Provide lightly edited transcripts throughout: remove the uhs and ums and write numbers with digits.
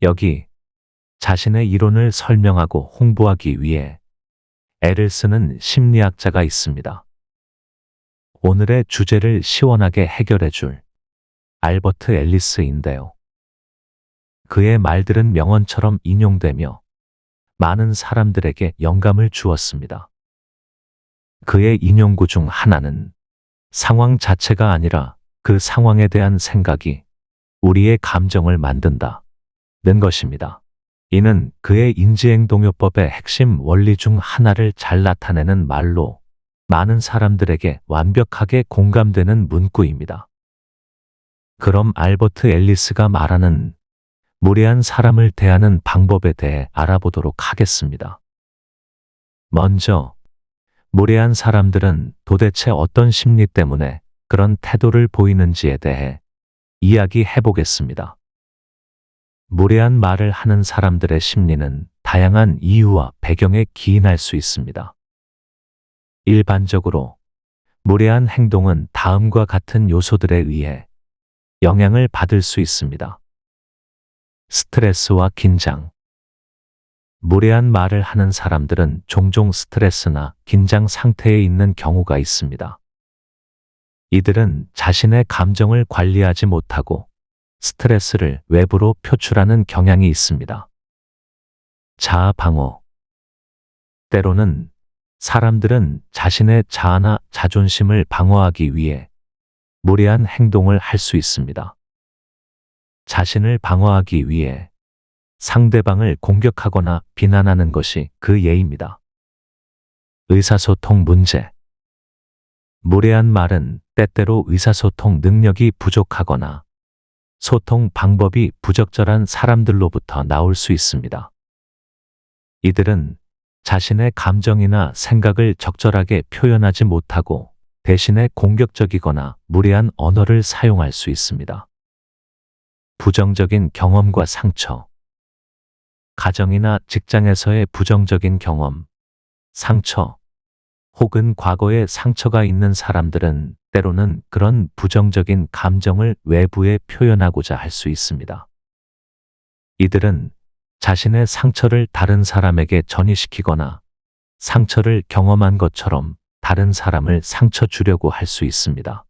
여기 자신의 이론을 설명하고 홍보하기 위해 애를 쓰는 심리학자가 있습니다. 오늘의 주제를 시원하게 해결해 줄 알버트 앨리스인데요. 그의 말들은 명언처럼 인용되며 많은 사람들에게 영감을 주었습니다. 그의 인용구 중 하나는 상황 자체가 아니라 그 상황에 대한 생각이 우리의 감정을 만든다는 것입니다. 이는 그의 인지행동요법의 핵심 원리 중 하나를 잘 나타내는 말로 많은 사람들에게 완벽하게 공감되는 문구입니다. 그럼 알버트 앨리스가 말하는 무례한 사람을 대하는 방법에 대해 알아보도록 하겠습니다. 먼저, 무례한 사람들은 도대체 어떤 심리 때문에 그런 태도를 보이는지에 대해 이야기해 보겠습니다. 무례한 말을 하는 사람들의 심리는 다양한 이유와 배경에 기인할 수 있습니다. 일반적으로 무례한 행동은 다음과 같은 요소들에 의해 영향을 받을 수 있습니다. 스트레스와 긴장. 무례한 말을 하는 사람들은 종종 스트레스나 긴장 상태에 있는 경우가 있습니다. 이들은 자신의 감정을 관리하지 못하고 스트레스를 외부로 표출하는 경향이 있습니다. 자아 방어. 때로는 사람들은 자신의 자아나 자존심을 방어하기 위해 무례한 행동을 할 수 있습니다. 자신을 방어하기 위해 상대방을 공격하거나 비난하는 것이 그 예입니다. 의사소통 문제. 무례한 말은 때때로 의사소통 능력이 부족하거나 소통 방법이 부적절한 사람들로부터 나올 수 있습니다. 이들은 자신의 감정이나 생각을 적절하게 표현하지 못하고 대신에 공격적이거나 무례한 언어를 사용할 수 있습니다. 부정적인 경험과 상처. 가정이나 직장에서의 부정적인 경험, 상처, 혹은 과거에 상처가 있는 사람들은 때로는 그런 부정적인 감정을 외부에 표현하고자 할 수 있습니다. 이들은 자신의 상처를 다른 사람에게 전이시키거나 상처를 경험한 것처럼 다른 사람을 상처 주려고 할 수 있습니다.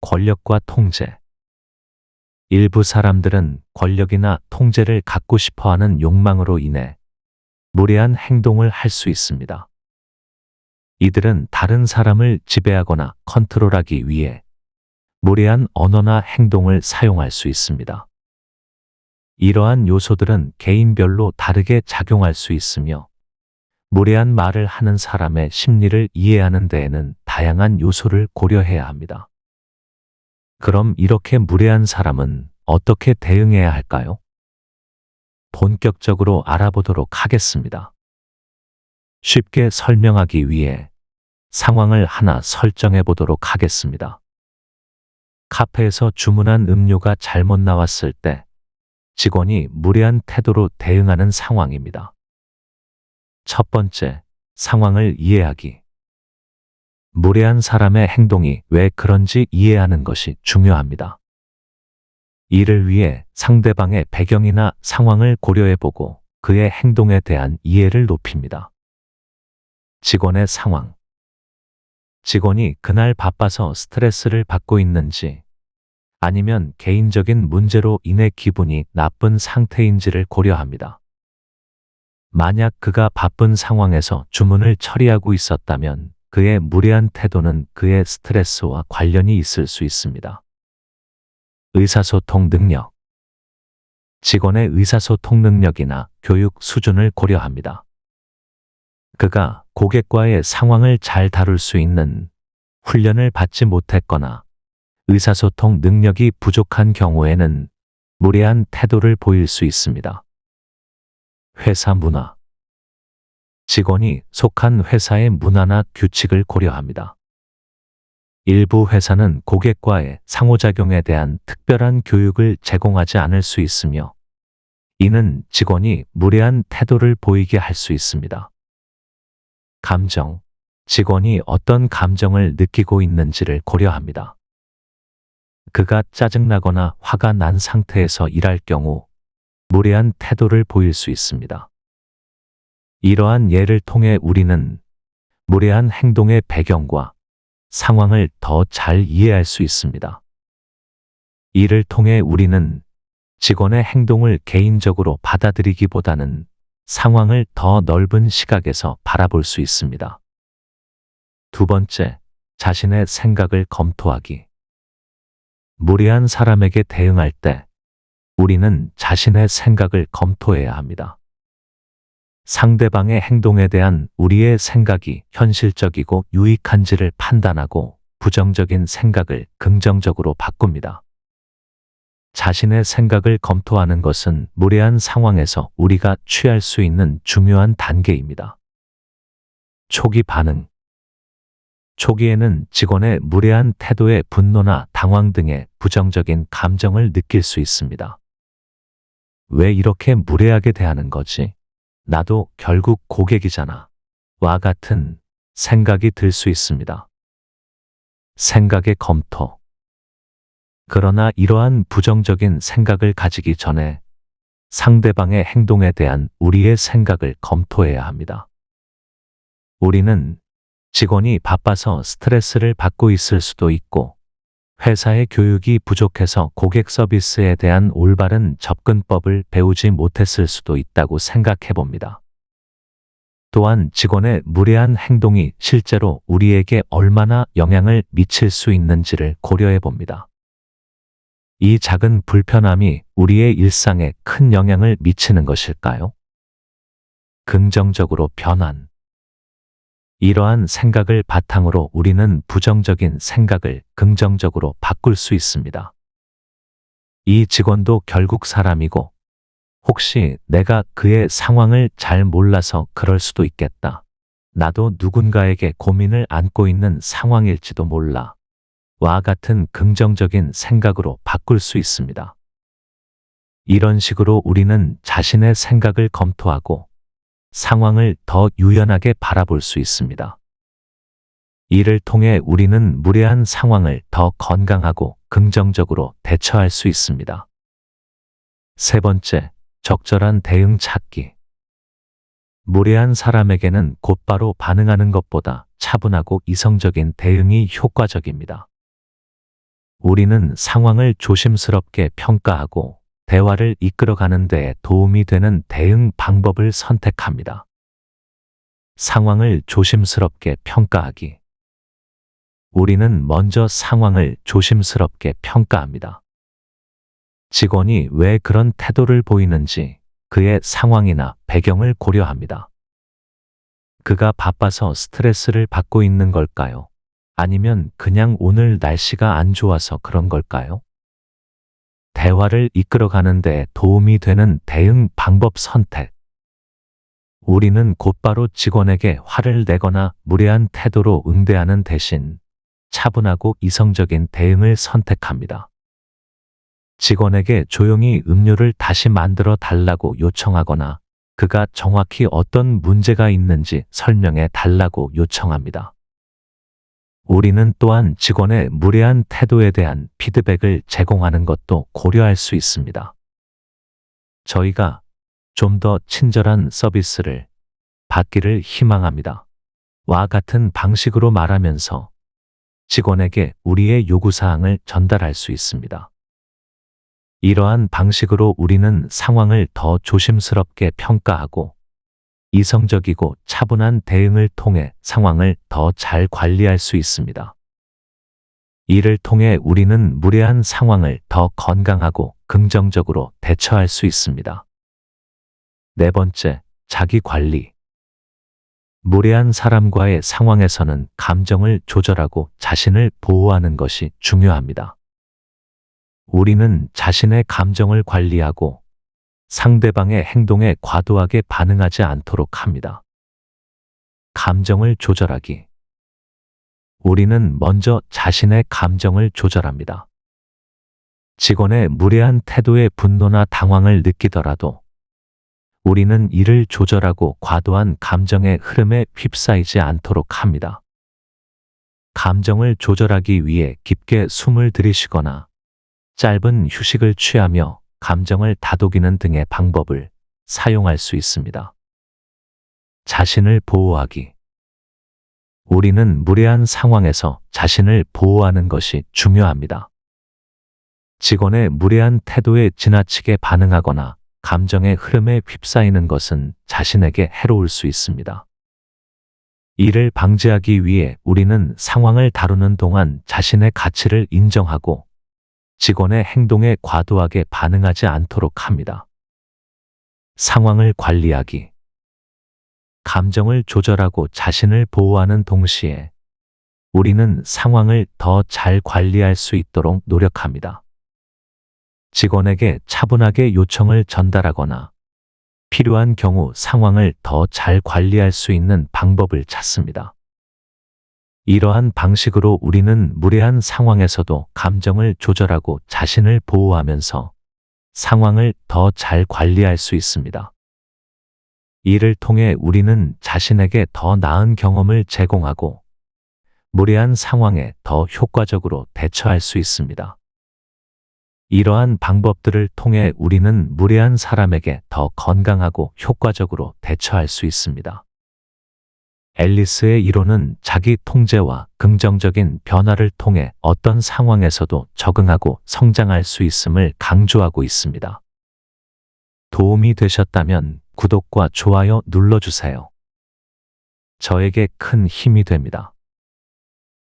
권력과 통제. 일부 사람들은 권력이나 통제를 갖고 싶어 하는 욕망으로 인해 무례한 행동을 할 수 있습니다. 이들은 다른 사람을 지배하거나 컨트롤하기 위해 무례한 언어나 행동을 사용할 수 있습니다. 이러한 요소들은 개인별로 다르게 작용할 수 있으며 무례한 말을 하는 사람의 심리를 이해하는 데에는 다양한 요소를 고려해야 합니다. 그럼 이렇게 무례한 사람은 어떻게 대응해야 할까요? 본격적으로 알아보도록 하겠습니다. 쉽게 설명하기 위해 상황을 하나 설정해 보도록 하겠습니다. 카페에서 주문한 음료가 잘못 나왔을 때 직원이 무례한 태도로 대응하는 상황입니다. 첫 번째, 상황을 이해하기. 무례한 사람의 행동이 왜 그런지 이해하는 것이 중요합니다. 이를 위해 상대방의 배경이나 상황을 고려해보고 그의 행동에 대한 이해를 높입니다. 직원의 상황. 직원이 그날 바빠서 스트레스를 받고 있는지 아니면 개인적인 문제로 인해 기분이 나쁜 상태인지를 고려합니다. 만약 그가 바쁜 상황에서 주문을 처리하고 있었다면 그의 무례한 태도는 그의 스트레스와 관련이 있을 수 있습니다. 의사소통 능력. 직원의 의사소통 능력이나 교육 수준을 고려합니다. 그가 고객과의 상황을 잘 다룰 수 있는 훈련을 받지 못했거나 의사소통 능력이 부족한 경우에는 무례한 태도를 보일 수 있습니다. 회사 문화. 직원이 속한 회사의 문화나 규칙을 고려합니다. 일부 회사는 고객과의 상호작용에 대한 특별한 교육을 제공하지 않을 수 있으며 이는 직원이 무례한 태도를 보이게 할 수 있습니다. 감정. 직원이 어떤 감정을 느끼고 있는지를 고려합니다. 그가 짜증나거나 화가 난 상태에서 일할 경우 무례한 태도를 보일 수 있습니다. 이러한 예를 통해 우리는 무례한 행동의 배경과 상황을 더 잘 이해할 수 있습니다. 이를 통해 우리는 직원의 행동을 개인적으로 받아들이기보다는 상황을 더 넓은 시각에서 바라볼 수 있습니다. 두 번째, 자신의 생각을 검토하기. 무례한 사람에게 대응할 때 우리는 자신의 생각을 검토해야 합니다. 상대방의 행동에 대한 우리의 생각이 현실적이고 유익한지를 판단하고 부정적인 생각을 긍정적으로 바꿉니다. 자신의 생각을 검토하는 것은 무례한 상황에서 우리가 취할 수 있는 중요한 단계입니다. 초기 반응. 초기에는 직원의 무례한 태도에 분노나 당황 등의 부정적인 감정을 느낄 수 있습니다. 왜 이렇게 무례하게 대하는 거지? 나도 결국 고객이잖아. 와 같은 생각이 들 수 있습니다. 생각의 검토. 그러나 이러한 부정적인 생각을 가지기 전에 상대방의 행동에 대한 우리의 생각을 검토해야 합니다. 우리는 직원이 바빠서 스트레스를 받고 있을 수도 있고, 회사의 교육이 부족해서 고객 서비스에 대한 올바른 접근법을 배우지 못했을 수도 있다고 생각해 봅니다. 또한 직원의 무례한 행동이 실제로 우리에게 얼마나 영향을 미칠 수 있는지를 고려해 봅니다. 이 작은 불편함이 우리의 일상에 큰 영향을 미치는 것일까요? 긍정적으로 변환. 이러한 생각을 바탕으로 우리는 부정적인 생각을 긍정적으로 바꿀 수 있습니다. 이 직원도 결국 사람이고, 혹시 내가 그의 상황을 잘 몰라서 그럴 수도 있겠다. 나도 누군가에게 고민을 안고 있는 상황일지도 몰라. 와 같은 긍정적인 생각으로 바꿀 수 있습니다. 이런 식으로 우리는 자신의 생각을 검토하고 상황을 더 유연하게 바라볼 수 있습니다. 이를 통해 우리는 무례한 상황을 더 건강하고 긍정적으로 대처할 수 있습니다. 세 번째, 적절한 대응 찾기. 무례한 사람에게는 곧바로 반응하는 것보다 차분하고 이성적인 대응이 효과적입니다. 우리는 상황을 조심스럽게 평가하고 대화를 이끌어가는 데 도움이 되는 대응 방법을 선택합니다. 상황을 조심스럽게 평가하기. 우리는 먼저 상황을 조심스럽게 평가합니다. 직원이 왜 그런 태도를 보이는지 그의 상황이나 배경을 고려합니다. 그가 바빠서 스트레스를 받고 있는 걸까요? 아니면 그냥 오늘 날씨가 안 좋아서 그런 걸까요? 대화를 이끌어가는 데 도움이 되는 대응 방법 선택. 우리는 곧바로 직원에게 화를 내거나 무례한 태도로 응대하는 대신 차분하고 이성적인 대응을 선택합니다. 직원에게 조용히 음료를 다시 만들어 달라고 요청하거나 그가 정확히 어떤 문제가 있는지 설명해 달라고 요청합니다. 우리는 또한 직원의 무례한 태도에 대한 피드백을 제공하는 것도 고려할 수 있습니다. 저희가 좀 더 친절한 서비스를 받기를 희망합니다. 와 같은 방식으로 말하면서 직원에게 우리의 요구사항을 전달할 수 있습니다. 이러한 방식으로 우리는 상황을 더 조심스럽게 평가하고 이성적이고 차분한 대응을 통해 상황을 더 잘 관리할 수 있습니다. 이를 통해 우리는 무례한 상황을 더 건강하고 긍정적으로 대처할 수 있습니다. 네 번째, 자기 관리. 무례한 사람과의 상황에서는 감정을 조절하고 자신을 보호하는 것이 중요합니다. 우리는 자신의 감정을 관리하고 상대방의 행동에 과도하게 반응하지 않도록 합니다. 감정을 조절하기. 우리는 먼저 자신의 감정을 조절합니다. 직원의 무례한 태도에 분노나 당황을 느끼더라도 우리는 이를 조절하고 과도한 감정의 흐름에 휩싸이지 않도록 합니다. 감정을 조절하기 위해 깊게 숨을 들이쉬거나 짧은 휴식을 취하며 감정을 다독이는 등의 방법을 사용할 수 있습니다. 자신을 보호하기. 우리는 무례한 상황에서 자신을 보호하는 것이 중요합니다. 직원의 무례한 태도에 지나치게 반응하거나 감정의 흐름에 휩싸이는 것은 자신에게 해로울 수 있습니다. 이를 방지하기 위해 우리는 상황을 다루는 동안 자신의 가치를 인정하고 직원의 행동에 과도하게 반응하지 않도록 합니다. 상황을 관리하기. 감정을 조절하고 자신을 보호하는 동시에 우리는 상황을 더 잘 관리할 수 있도록 노력합니다. 직원에게 차분하게 요청을 전달하거나 필요한 경우 상황을 더 잘 관리할 수 있는 방법을 찾습니다. 이러한 방식으로 우리는 무례한 상황에서도 감정을 조절하고 자신을 보호하면서 상황을 더 잘 관리할 수 있습니다. 이를 통해 우리는 자신에게 더 나은 경험을 제공하고 무례한 상황에 더 효과적으로 대처할 수 있습니다. 이러한 방법들을 통해 우리는 무례한 사람에게 더 건강하고 효과적으로 대처할 수 있습니다. 앨리스의 이론은 자기 통제와 긍정적인 변화를 통해 어떤 상황에서도 적응하고 성장할 수 있음을 강조하고 있습니다. 도움이 되셨다면 구독과 좋아요 눌러주세요. 저에게 큰 힘이 됩니다.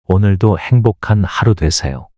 오늘도 행복한 하루 되세요.